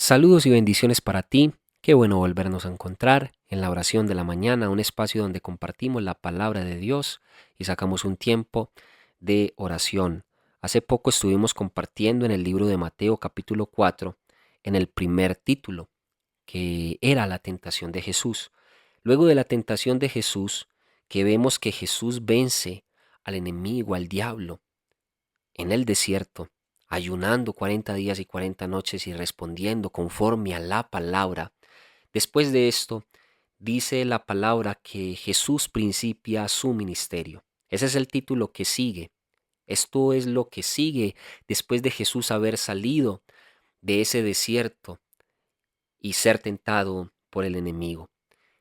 Saludos y bendiciones para ti. Qué bueno volvernos a encontrar en la oración de la mañana, un espacio donde compartimos la palabra de Dios y sacamos un tiempo de oración. Hace poco estuvimos compartiendo en el libro de Mateo capítulo 4, en el primer título, que era la tentación de Jesús. Luego de la tentación de Jesús, que vemos que Jesús vence al enemigo, al diablo, en el desierto, ayunando 40 días y 40 noches y respondiendo conforme a la palabra. Después de esto, dice la palabra que Jesús principia su ministerio. Ese es el título que sigue. Esto es lo que sigue después de Jesús haber salido de ese desierto y ser tentado por el enemigo.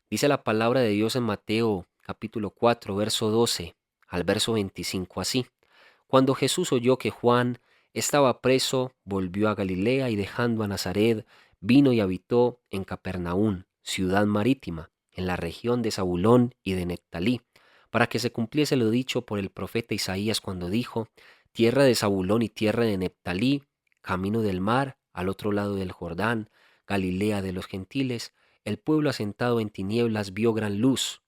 Dice la palabra de Dios en Mateo capítulo 4, verso 12 al verso 25 así. Cuando Jesús oyó que Juan estaba preso, volvió a Galilea y dejando a Nazaret, vino y habitó en Capernaum, ciudad marítima, en la región de Zabulón y de Neftalí, para que se cumpliese lo dicho por el profeta Isaías cuando dijo: Tierra de Zabulón y tierra de Neftalí, camino del mar, al otro lado del Jordán, Galilea de los gentiles, el pueblo asentado en tinieblas vio gran luz,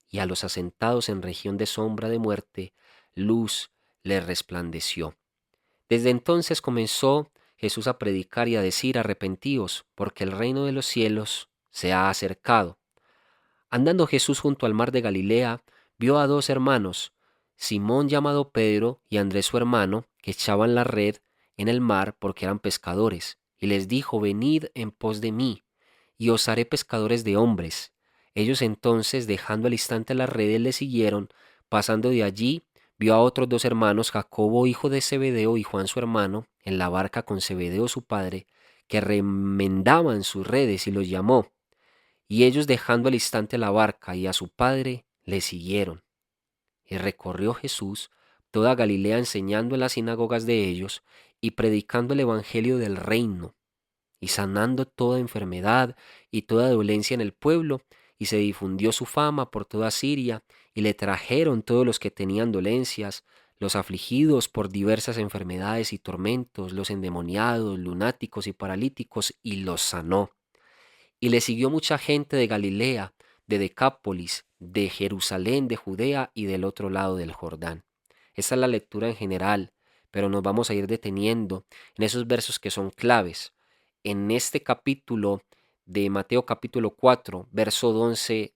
y a los asentados en región de sombra de muerte, luz les resplandeció. Desde entonces comenzó Jesús a predicar y a decir: arrepentíos, porque el reino de los cielos se ha acercado. Andando Jesús junto al mar de Galilea, vio a dos hermanos, Simón llamado Pedro y Andrés su hermano, que echaban la red en el mar porque eran pescadores, y les dijo: venid en pos de mí, y os haré pescadores de hombres. Ellos entonces, dejando al instante las redes, le siguieron. Pasando de allí, vio a otros dos hermanos, Jacobo hijo de Zebedeo y Juan su hermano, en la barca con Zebedeo su padre, que remendaban sus redes, y los llamó. Y ellos, dejando al instante la barca y a su padre, le siguieron. Y recorrió Jesús toda Galilea, enseñando en las sinagogas de ellos y predicando el evangelio del reino, y sanando toda enfermedad y toda dolencia en el pueblo. Y se difundió su fama por toda Siria, y le trajeron todos los que tenían dolencias, los afligidos por diversas enfermedades y tormentos, los endemoniados, lunáticos y paralíticos, y los sanó. Y le siguió mucha gente de Galilea, de Decápolis, de Jerusalén, de Judea y del otro lado del Jordán. Esta es la lectura en general, pero nos vamos a ir deteniendo en esos versos que son claves. En este capítulo de Mateo capítulo 4, verso 12,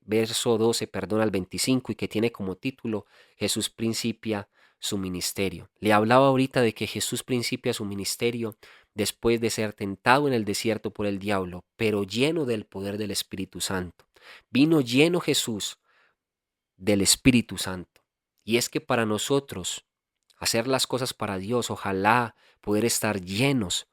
al 25, y que tiene como título Jesús principia su ministerio. Le hablaba ahorita de que Jesús principia su ministerio después de ser tentado en el desierto por el diablo, pero lleno del poder del Espíritu Santo. Vino lleno Jesús del Espíritu Santo. Y es que para nosotros hacer las cosas para Dios, ojalá poder estar llenos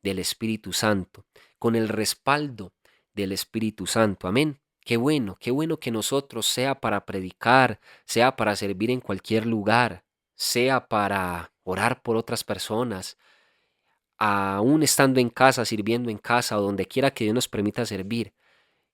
del Espíritu Santo, con el respaldo del Espíritu Santo. Amén. Qué bueno que nosotros, sea para predicar, sea para servir en cualquier lugar, sea para orar por otras personas, aún estando en casa, sirviendo en casa o donde quiera que Dios nos permita servir.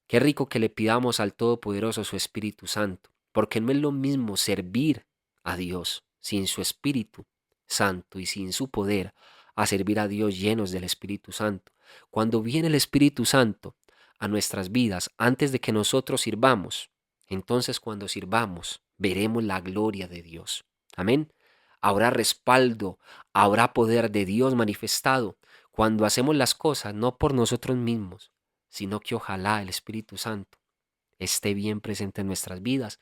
Qué rico que le pidamos al Todopoderoso su Espíritu Santo, porque no es lo mismo servir a Dios sin su Espíritu Santo y sin su poder, a servir a Dios llenos del Espíritu Santo. Cuando viene el Espíritu Santo a nuestras vidas, antes de que nosotros sirvamos, entonces cuando sirvamos, veremos la gloria de Dios. Amén. Habrá respaldo, habrá poder de Dios manifestado cuando hacemos las cosas no por nosotros mismos, sino que ojalá el Espíritu Santo esté bien presente en nuestras vidas,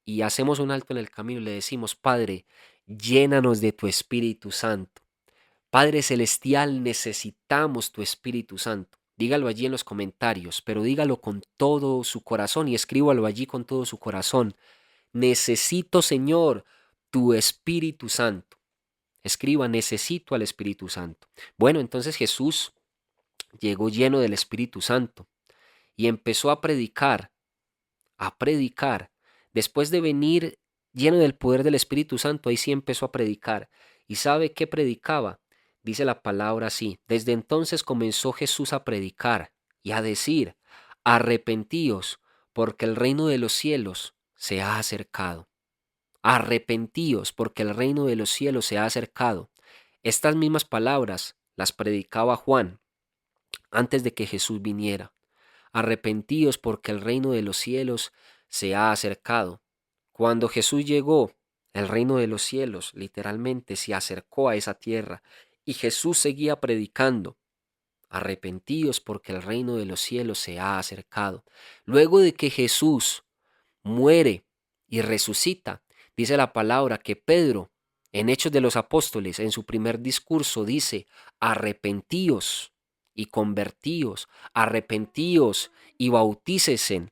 y hacemos un alto en el camino y le decimos: Padre, llénanos de tu Espíritu Santo. Padre Celestial, necesitamos tu Espíritu Santo. Dígalo allí en los comentarios, pero dígalo con todo su corazón y escríbalo allí con todo su corazón. Necesito, Señor, tu Espíritu Santo. Escriba: necesito al Espíritu Santo. Bueno, entonces Jesús llegó lleno del Espíritu Santo y empezó a predicar, a predicar. Después de venir lleno del poder del Espíritu Santo, ahí sí empezó a predicar. ¿Y sabe qué predicaba? Dice la palabra así: desde entonces comenzó Jesús a predicar y a decir: arrepentíos, porque el reino de los cielos se ha acercado. Arrepentíos, porque el reino de los cielos se ha acercado. Estas mismas palabras las predicaba Juan antes de que Jesús viniera. Arrepentíos porque el reino de los cielos se ha acercado. Cuando Jesús llegó, el reino de los cielos literalmente se acercó a esa tierra y Jesús seguía predicando. Arrepentíos porque el reino de los cielos se ha acercado. Luego de que Jesús muere y resucita, dice la palabra que Pedro, en Hechos de los Apóstoles, en su primer discurso, dice: arrepentíos y convertíos, arrepentíos y bautícesen.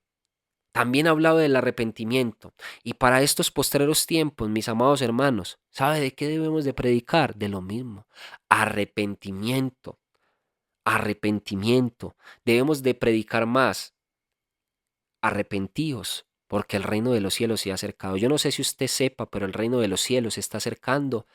También hablaba del arrepentimiento. Y para estos postreros tiempos, mis amados hermanos, ¿sabe de qué debemos de predicar? De lo mismo. Arrepentimiento. Arrepentimiento. Debemos de predicar más. Arrepentíos, porque el reino de los cielos se ha acercado. Yo no sé si usted sepa, pero el reino de los cielos se está acercando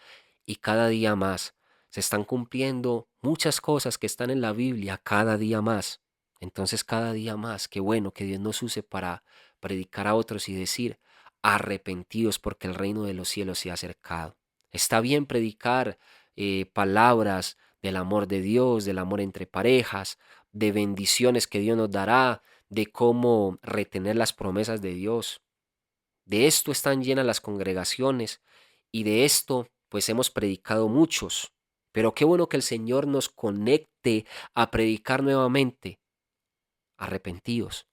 y cada día más. Se están cumpliendo muchas cosas que están en la Biblia cada día más. Entonces cada día más, qué bueno que Dios nos use para predicar a otros y decir: arrepentidos porque el reino de los cielos se ha acercado. Está bien predicar palabras del amor de Dios, del amor entre parejas, de bendiciones que Dios nos dará, de cómo retener las promesas de Dios. De esto están llenas las congregaciones y de esto pues hemos predicado muchos. Pero qué bueno que el Señor nos conecte a predicar nuevamente. Arrepentíos,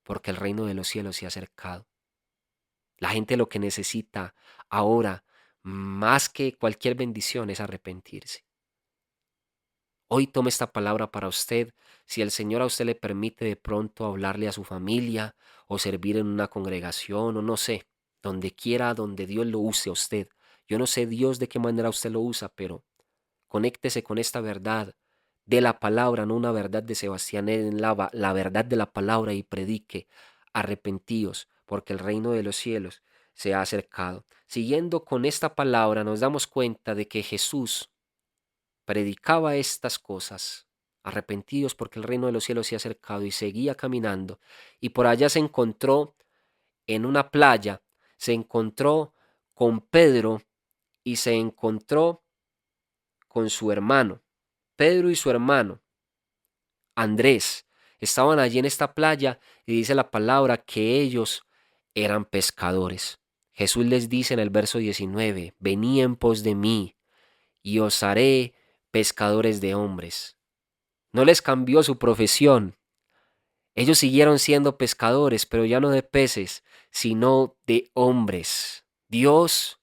porque el reino de los cielos se ha acercado. La gente lo que necesita ahora, más que cualquier bendición, es arrepentirse. Hoy tome esta palabra para usted. Si el Señor a usted le permite de pronto hablarle a su familia o servir en una congregación o no sé, donde quiera, donde Dios lo use a usted. Yo no sé Dios de qué manera usted lo usa, pero conéctese con esta verdad de la palabra, no una verdad de Sebastián en la verdad de la palabra y predique: arrepentíos, porque el reino de los cielos se ha acercado. Siguiendo con esta palabra, nos damos cuenta de que Jesús predicaba estas cosas: arrepentidos porque el reino de los cielos se ha acercado, y seguía caminando, y por allá se encontró en una playa, se encontró con Pedro y se encontró con su hermano. Pedro y su hermano Andrés estaban allí en esta playa y dice la palabra que ellos eran pescadores. Jesús les dice en el verso 19: venid en pos de mí y os haré pescadores de hombres. No les cambió su profesión. Ellos siguieron siendo pescadores, pero ya no de peces, sino de hombres. Dios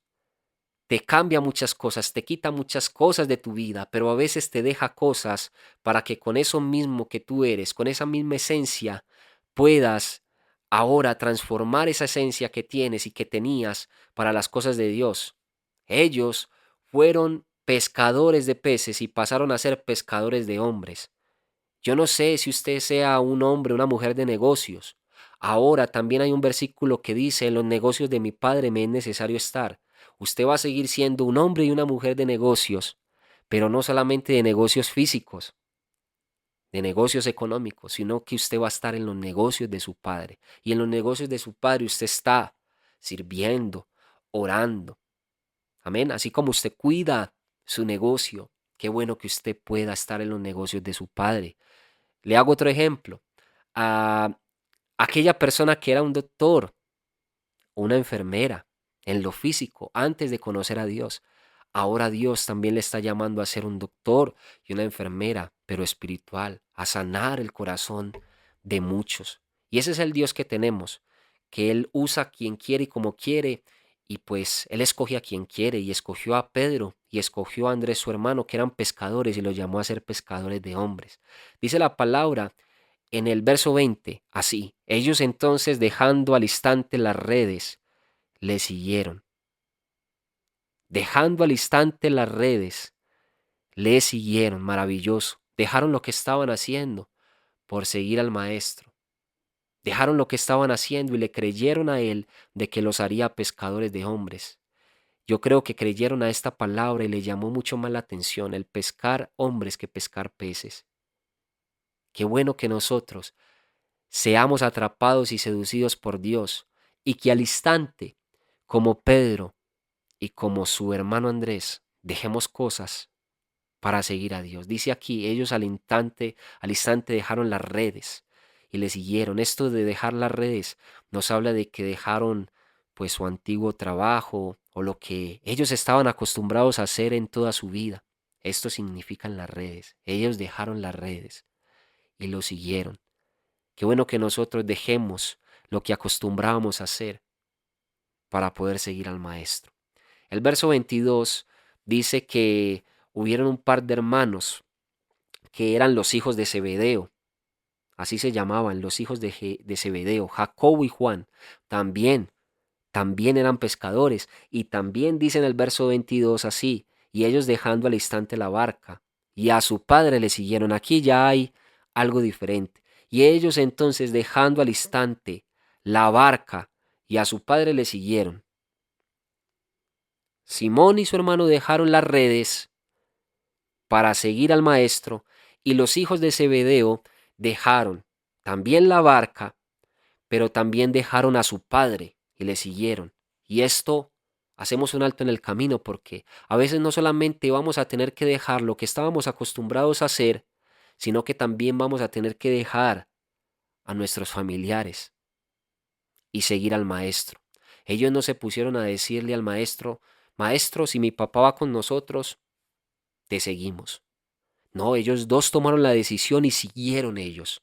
te cambia muchas cosas, te quita muchas cosas de tu vida, pero a veces te deja cosas para que con eso mismo que tú eres, con esa misma esencia, puedas ahora transformar esa esencia que tienes y que tenías para las cosas de Dios. Ellos fueron pescadores de peces y pasaron a ser pescadores de hombres. Yo no sé si usted sea un hombre o una mujer de negocios. Ahora también hay un versículo que dice: en los negocios de mi padre me es necesario estar. Usted va a seguir siendo un hombre y una mujer de negocios, pero no solamente de negocios físicos, de negocios económicos, sino que usted va a estar en los negocios de su padre. Y en los negocios de su padre usted está sirviendo, orando. Amén. Así como usted cuida su negocio, qué bueno que usted pueda estar en los negocios de su padre. Le hago otro ejemplo. A aquella persona que era un doctor, una enfermera, en lo físico, antes de conocer a Dios. Ahora Dios también le está llamando a ser un doctor y una enfermera, pero espiritual, a sanar el corazón de muchos. Y ese es el Dios que tenemos, que Él usa a quien quiere y como quiere, y pues Él escoge a quien quiere, y escogió a Pedro y escogió a Andrés su hermano, que eran pescadores, y los llamó a ser pescadores de hombres. Dice la palabra en el verso 20, así: ellos entonces, dejando al instante las redes, le siguieron. Dejando al instante las redes, le siguieron. Maravilloso. Dejaron lo que estaban haciendo por seguir al maestro. Dejaron lo que estaban haciendo y le creyeron a él de que los haría pescadores de hombres. Yo creo que creyeron a esta palabra y le llamó mucho más la atención el pescar hombres que pescar peces. Qué bueno que nosotros seamos atrapados y seducidos por Dios, y que al instante, como Pedro y como su hermano Andrés, dejemos cosas para seguir a Dios. Dice aquí, ellos al instante dejaron las redes y le siguieron. Esto de dejar las redes nos habla de que dejaron pues su antiguo trabajo o lo que ellos estaban acostumbrados a hacer en toda su vida. Esto significan las redes. Ellos dejaron las redes y lo siguieron. Qué bueno que nosotros dejemos lo que acostumbrábamos a hacer para poder seguir al Maestro. El verso 22 dice que hubieron un par de hermanos que eran los hijos de Zebedeo. Así se llamaban los hijos de Zebedeo, Jacobo y Juan. También, también eran pescadores. Y también dice en el verso 22 así, y ellos dejando al instante la barca, y a su padre le siguieron. Aquí ya hay algo diferente. Y ellos entonces dejando al instante la barca, y a su padre le siguieron. Simón y su hermano dejaron las redes para seguir al maestro, y los hijos de Zebedeo dejaron también la barca, pero también dejaron a su padre y le siguieron. Y esto hacemos un alto en el camino porque a veces no solamente vamos a tener que dejar lo que estábamos acostumbrados a hacer, sino que también vamos a tener que dejar a nuestros familiares y seguir al maestro. Ellos no se pusieron a decirle al maestro, maestro, si mi papá va con nosotros, te seguimos. No, ellos dos tomaron la decisión y siguieron ellos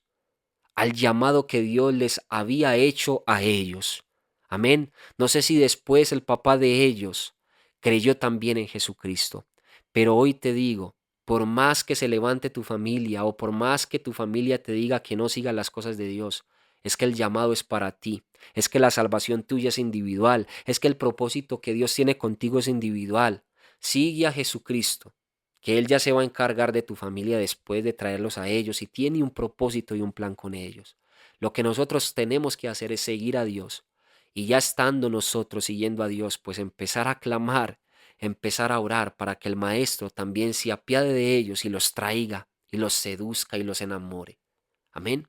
al llamado que Dios les había hecho a ellos. Amén. No sé si después el papá de ellos creyó también en Jesucristo, pero hoy te digo, por más que se levante tu familia o por más que tu familia te diga que no siga las cosas de Dios, es que el llamado es para ti, es que la salvación tuya es individual, es que el propósito que Dios tiene contigo es individual. Sigue a Jesucristo, que Él ya se va a encargar de tu familia después de traerlos a ellos y tiene un propósito y un plan con ellos. Lo que nosotros tenemos que hacer es seguir a Dios y ya estando nosotros siguiendo a Dios, pues empezar a clamar, empezar a orar para que el Maestro también se apiade de ellos y los traiga y los seduzca y los enamore. Amén.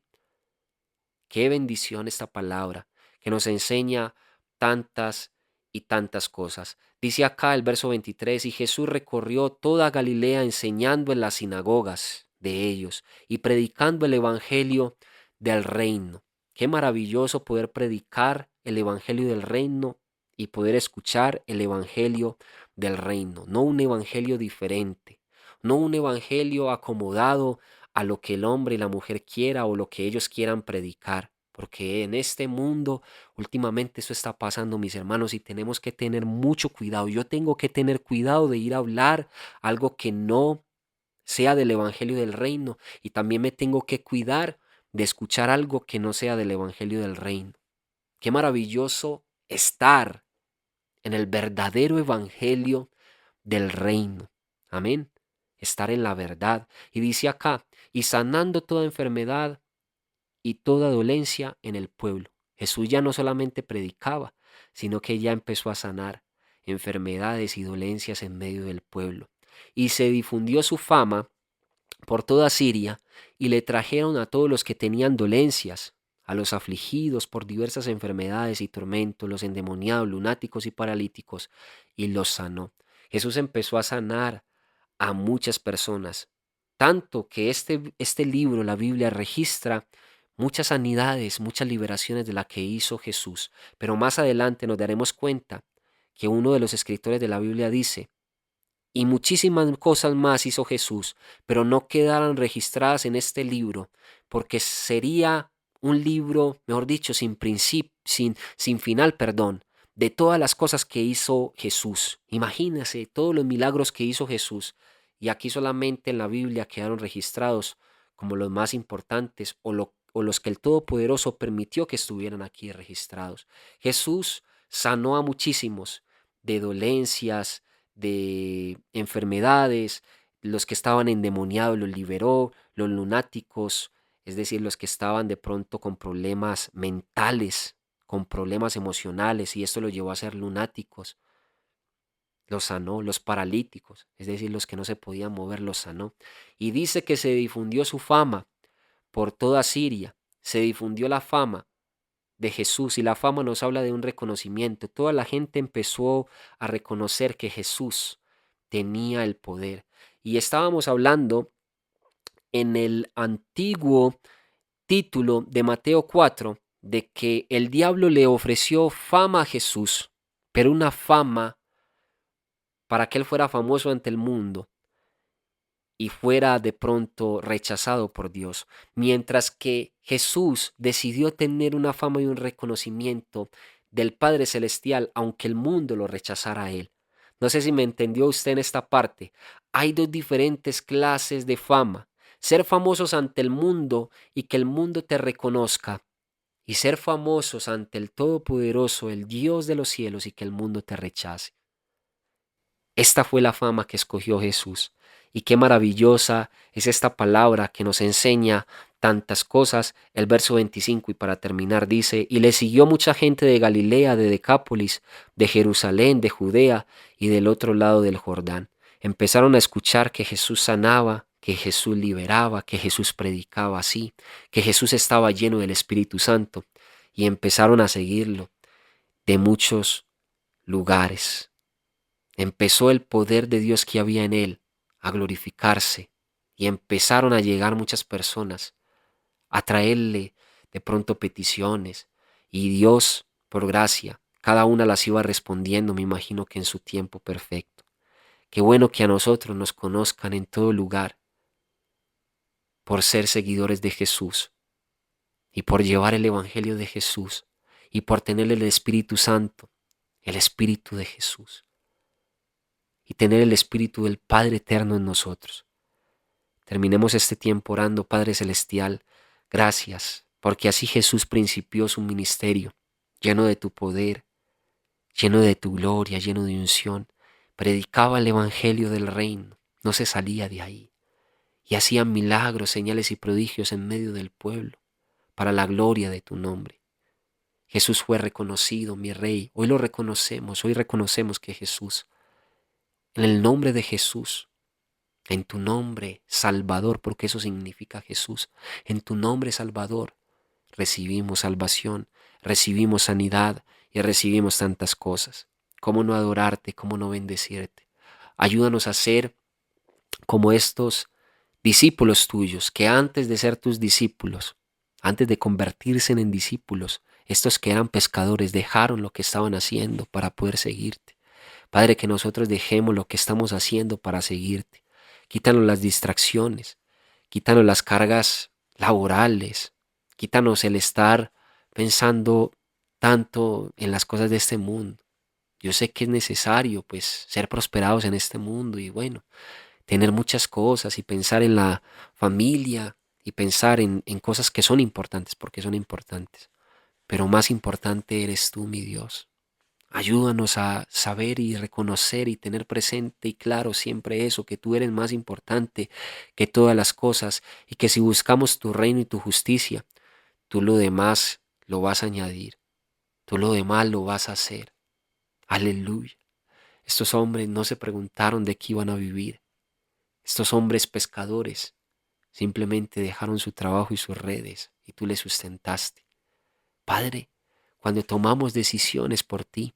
Qué bendición esta palabra que nos enseña tantas y tantas cosas. Dice acá el verso 23, y Jesús recorrió toda Galilea enseñando en las sinagogas de ellos y predicando el evangelio del reino. Qué maravilloso poder predicar el evangelio del reino y poder escuchar el evangelio del reino, no un evangelio diferente, no un evangelio acomodado a lo que el hombre y la mujer quiera o lo que ellos quieran predicar. Porque en este mundo últimamente eso está pasando, mis hermanos, y tenemos que tener mucho cuidado. Yo tengo que tener cuidado de ir a hablar algo que no sea del evangelio del reino, y también me tengo que cuidar de escuchar algo que no sea del evangelio del reino. Qué maravilloso estar en el verdadero evangelio del reino. Amén. Estar en la verdad. Y dice acá, y sanando toda enfermedad y toda dolencia en el pueblo. Jesús ya no solamente predicaba, sino que ya empezó a sanar enfermedades y dolencias en medio del pueblo. Y se difundió su fama por toda Siria, y le trajeron a todos los que tenían dolencias, a los afligidos por diversas enfermedades y tormentos, los endemoniados, lunáticos y paralíticos, y los sanó. Jesús empezó a sanar a muchas personas, tanto que este libro, la Biblia, registra muchas sanidades, muchas liberaciones de la que hizo Jesús. Pero más adelante nos daremos cuenta que uno de los escritores de la Biblia dice, y muchísimas cosas más hizo Jesús, pero no quedaron registradas en este libro, porque sería un libro, mejor dicho, sin principio, sin final, perdón, de todas las cosas que hizo Jesús. Imagínense todos los milagros que hizo Jesús, y aquí solamente en la Biblia quedaron registrados como los más importantes o los que el Todopoderoso permitió que estuvieran aquí registrados. Jesús sanó a muchísimos de dolencias, de enfermedades, los que estaban endemoniados los liberó, los lunáticos, es decir, los que estaban de pronto con problemas mentales, con problemas emocionales, y esto los llevó a ser lunáticos, los sanó, los paralíticos, es decir, los que no se podían mover, los sanó. Y dice que se difundió su fama por toda Siria, se difundió la fama de Jesús, y la fama nos habla de un reconocimiento. Toda la gente empezó a reconocer que Jesús tenía el poder. Y estábamos hablando en el antiguo título de Mateo 4 de que el diablo le ofreció fama a Jesús, pero una fama para que él fuera famoso ante el mundo y fuera de pronto rechazado por Dios, mientras que Jesús decidió tener una fama y un reconocimiento del Padre Celestial, aunque el mundo lo rechazara a él. No sé si me entendió usted en esta parte. Hay dos diferentes clases de fama: ser famosos ante el mundo y que el mundo te reconozca, y ser famosos ante el Todopoderoso, el Dios de los cielos, y que el mundo te rechace. Esta fue la fama que escogió Jesús. Y qué maravillosa es esta palabra que nos enseña tantas cosas. El verso 25, y para terminar, dice: y le siguió mucha gente de Galilea, de Decápolis, de Jerusalén, de Judea y del otro lado del Jordán. Empezaron a escuchar que Jesús sanaba, que Jesús liberaba, que Jesús predicaba así, que Jesús estaba lleno del Espíritu Santo, y empezaron a seguirlo de muchos lugares. Empezó el poder de Dios que había en él a glorificarse, y empezaron a llegar muchas personas a traerle de pronto peticiones, y Dios, por gracia, cada una las iba respondiendo, me imagino que en su tiempo perfecto. Qué bueno que a nosotros nos conozcan en todo lugar por ser seguidores de Jesús y por llevar el Evangelio de Jesús y por tener el Espíritu Santo, el Espíritu de Jesús, y tener el Espíritu del Padre eterno en nosotros. Terminemos este tiempo orando. Padre Celestial, gracias, porque así Jesús principió su ministerio, lleno de tu poder, lleno de tu gloria, lleno de unción. Predicaba el Evangelio del reino, no se salía de ahí, y hacía milagros, señales y prodigios en medio del pueblo, para la gloria de tu nombre. Jesús fue reconocido, mi Rey. Hoy lo reconocemos, hoy reconocemos que Jesús, en el nombre de Jesús, en tu nombre, Salvador, porque eso significa Jesús, en tu nombre, Salvador, recibimos salvación, recibimos sanidad y recibimos tantas cosas. ¿Cómo no adorarte? ¿Cómo no bendecirte? Ayúdanos a ser como estos discípulos tuyos, que antes de ser tus discípulos, antes de convertirse en discípulos, estos que eran pescadores dejaron lo que estaban haciendo para poder seguirte. Padre, que nosotros dejemos lo que estamos haciendo para seguirte. Quítanos las distracciones, quítanos las cargas laborales, quítanos el estar pensando tanto en las cosas de este mundo. Yo sé que es necesario, pues, ser prosperados en este mundo y bueno, tener muchas cosas y pensar en la familia y pensar en cosas que son importantes, porque son importantes. Pero más importante eres tú, mi Dios. Ayúdanos a saber y reconocer y tener presente y claro siempre eso, que tú eres más importante que todas las cosas, y que si buscamos tu reino y tu justicia, tú lo demás lo vas a añadir, tú lo demás lo vas a hacer. Aleluya. Estos hombres no se preguntaron de qué iban a vivir. Estos hombres pescadores simplemente dejaron su trabajo y sus redes y tú les sustentaste. Padre, cuando tomamos decisiones por ti,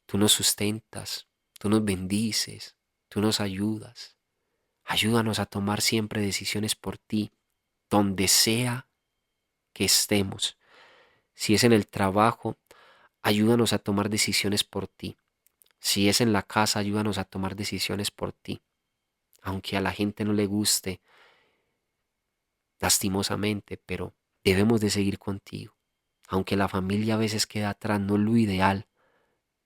tú nos sustentas, tú nos bendices, tú nos ayudas. Ayúdanos a tomar siempre decisiones por ti, donde sea que estemos. Si es en el trabajo, ayúdanos a tomar decisiones por ti. Si es en la casa, ayúdanos a tomar decisiones por ti. Aunque a la gente no le guste, lastimosamente, pero debemos de seguir contigo. Aunque la familia a veces queda atrás, no es lo ideal,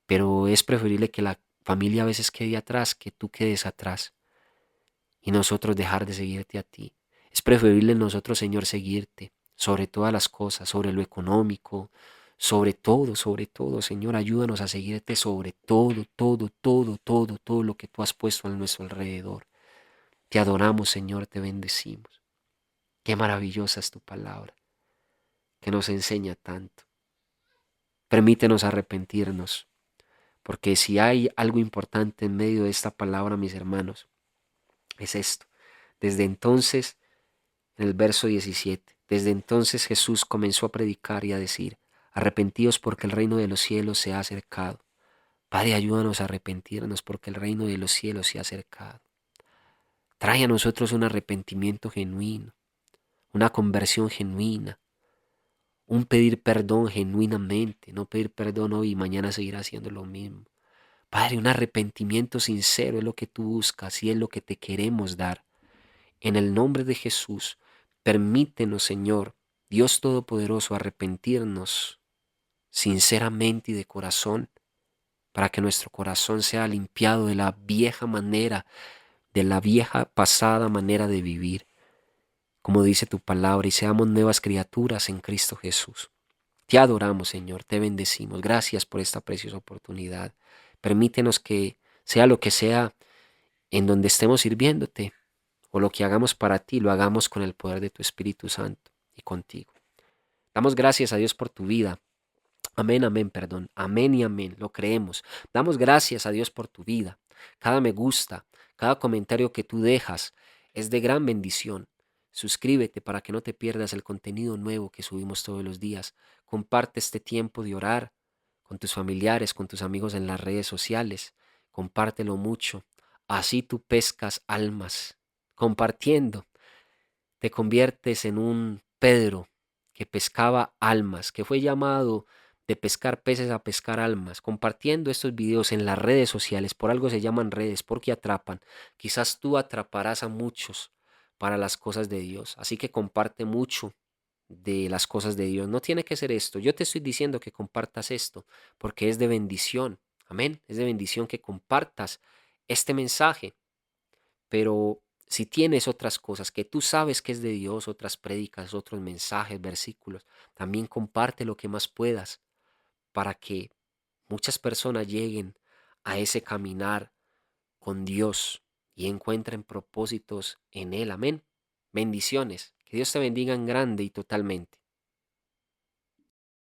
pero es preferible que la familia a veces quede atrás, que tú quedes atrás y nosotros dejar de seguirte a ti. Es preferible nosotros, Señor, seguirte sobre todas las cosas, sobre lo económico, sobre todo, Señor, ayúdanos a seguirte sobre todo, todo lo que tú has puesto a nuestro alrededor. Te adoramos, Señor, te bendecimos. Qué maravillosa es tu palabra, que nos enseña tanto. Permítenos arrepentirnos, porque si hay algo importante en medio de esta palabra, mis hermanos, es esto. Desde entonces, en el verso 17, desde entonces Jesús comenzó a predicar y a decir: arrepentíos porque el reino de los cielos se ha acercado. Padre, ayúdanos a arrepentirnos porque el reino de los cielos se ha acercado. Trae a nosotros un arrepentimiento genuino, una conversión genuina, un pedir perdón genuinamente, no pedir perdón hoy y mañana seguir haciendo lo mismo. Padre, un arrepentimiento sincero es lo que tú buscas y es lo que te queremos dar. En el nombre de Jesús, permítenos, Señor, Dios Todopoderoso, arrepentirnos sinceramente y de corazón, para que nuestro corazón sea limpiado de la vieja manera, de la vieja pasada manera de vivir, como dice tu palabra, y seamos nuevas criaturas en Cristo Jesús. Te adoramos, Señor, te bendecimos. Gracias por esta preciosa oportunidad. Permítenos que sea lo que sea en donde estemos sirviéndote o lo que hagamos para ti, lo hagamos con el poder de tu Espíritu Santo y contigo. Damos gracias a Dios por tu vida. Amén, amén, perdón. Amén y amén. Lo creemos. Damos gracias a Dios por tu vida. Cada me gusta, cada comentario que tú dejas es de gran bendición. Suscríbete para que no te pierdas el contenido nuevo que subimos todos los días. Comparte este tiempo de orar con tus familiares, con tus amigos en las redes sociales. Compártelo mucho. Así tú pescas almas. Compartiendo, te conviertes en un Pedro que pescaba almas, que fue llamado de pescar peces a pescar almas, compartiendo estos videos en las redes sociales. Por algo se llaman redes, porque atrapan. Quizás tú atraparás a muchos para las cosas de Dios. Así que comparte mucho de las cosas de Dios. No tiene que ser esto. Yo te estoy diciendo que compartas esto porque es de bendición. Amén. Es de bendición que compartas este mensaje. Pero si tienes otras cosas que tú sabes que es de Dios, otras prédicas, otros mensajes, versículos, también comparte lo que más puedas para que muchas personas lleguen a ese caminar con Dios y encuentren propósitos en Él. Amén. Bendiciones. Que Dios te bendiga en grande y totalmente.